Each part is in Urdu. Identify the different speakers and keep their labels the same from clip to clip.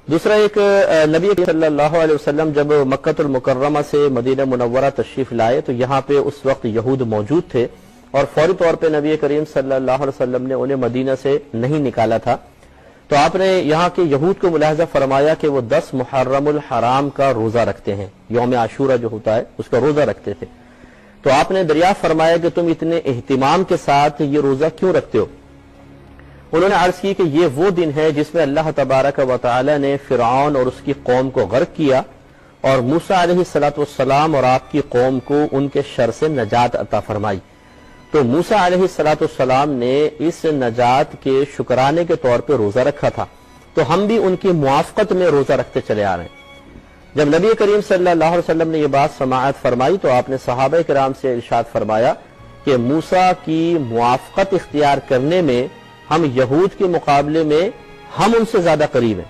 Speaker 1: دوسرا ایک نبی صلی اللہ علیہ وسلم جب مکہ المکرمہ سے مدینہ منورہ تشریف لائے تو یہاں پہ اس وقت یہود موجود تھے اور فوری طور پہ نبی کریم صلی اللہ علیہ وسلم نے انہیں مدینہ سے نہیں نکالا تھا. تو آپ نے یہاں کے یہود کو ملاحظہ فرمایا کہ وہ 10 محرم الحرام کا روزہ رکھتے ہیں، یوم عاشورہ جو ہوتا ہے اس کا روزہ رکھتے تھے. تو آپ نے دریافت فرمایا کہ تم اتنے اہتمام کے ساتھ یہ روزہ کیوں رکھتے ہو؟ انہوں نے عرض کی کہ یہ وہ دن ہے جس میں اللہ تبارک و تعالی نے فرعون اور اس کی قوم کو غرق کیا اور موسیٰ علیہ السلام اور آپ کی قوم کو ان کے شر سے نجات عطا فرمائی. تو موسیٰ علیہ السلام نے اس نجات کے شکرانے کے طور پہ روزہ رکھا تھا، تو ہم بھی ان کی موافقت میں روزہ رکھتے چلے آ رہے ہیں. جب نبی کریم صلی اللہ علیہ وسلم نے یہ بات سماعت فرمائی تو آپ نے صحابہ کرام سے ارشاد فرمایا کہ موسیٰ کی موافقت اختیار کرنے میں ہم یہود کے مقابلے میں ہم ان سے زیادہ قریب ہیں،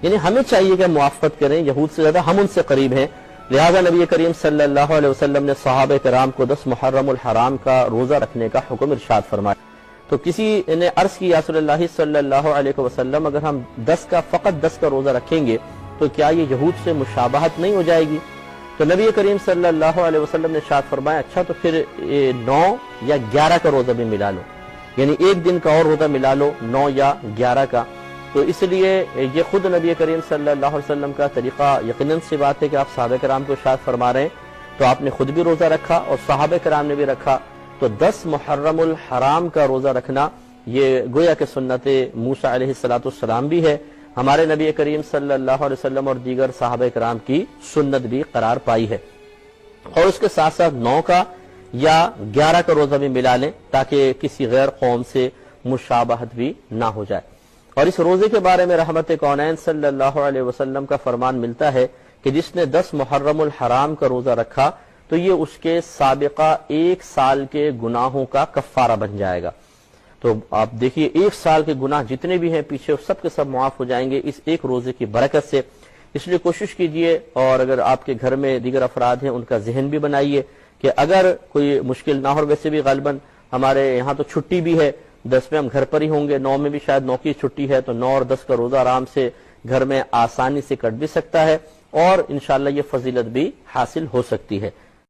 Speaker 1: یعنی ہمیں چاہیے کہ موافقت کریں، یہود سے زیادہ ہم ان سے قریب ہیں. لہذا نبی کریم صلی اللہ علیہ وسلم نے صحابہ کرام کو 10 محرم الحرام کا روزہ رکھنے کا حکم ارشاد فرمایا. تو کسی نے عرض کی یا رسول اللہ صلی اللہ علیہ وسلم اگر ہم 10 کا روزہ رکھیں گے تو کیا یہ یہود سے مشابہت نہیں ہو جائے گی؟ تو نبی کریم صلی اللہ علیہ وسلم نے ارشاد فرمایا اچھا تو پھر 9 یا 11 کا روزہ بھی ملا لو، یعنی ایک دن کا اور روزہ ملا لو 9 یا 11 کا. تو اس لیے یہ خود نبی کریم صلی اللہ علیہ وسلم کا طریقہ یقیناً سی بات ہے کہ آپ صحابہ کرام کو ارشاد فرما رہے ہیں، تو آپ نے خود بھی روزہ رکھا اور صحابہ کرام نے بھی رکھا. تو 10 محرم الحرام کا روزہ رکھنا یہ گویا کہ سنت موسیٰ علیہ السلام بھی ہے، ہمارے نبی کریم صلی اللہ علیہ وسلم اور دیگر صحابہ کرام کی سنت بھی قرار پائی ہے. اور اس کے ساتھ ساتھ 9 کا یا 11 کا روزہ بھی ملا لیں تاکہ کسی غیر قوم سے مشابہت بھی نہ ہو جائے. اور اس روزے کے بارے میں رحمت کونین صلی اللہ علیہ وسلم کا فرمان ملتا ہے کہ جس نے 10 محرم الحرام کا روزہ رکھا تو یہ اس کے سابقہ 1 سال کے گناہوں کا کفارہ بن جائے گا. تو آپ دیکھیے 1 سال کے گناہ جتنے بھی ہیں پیچھے سب کے سب معاف ہو جائیں گے اس ایک روزے کی برکت سے. اس لیے کوشش کیجئے اور اگر آپ کے گھر میں دیگر افراد ہیں ان کا ذہن بھی بنائیے کہ اگر کوئی مشکل نہ ہو، ویسے بھی غالباً ہمارے یہاں تو چھٹی بھی ہے، 10 میں ہم گھر پر ہی ہوں گے، 9 میں بھی شاید 9 کی چھٹی ہے، تو 9 اور 10 کا روزہ آرام سے گھر میں آسانی سے کٹ بھی سکتا ہے اور انشاءاللہ یہ فضیلت بھی حاصل ہو سکتی ہے.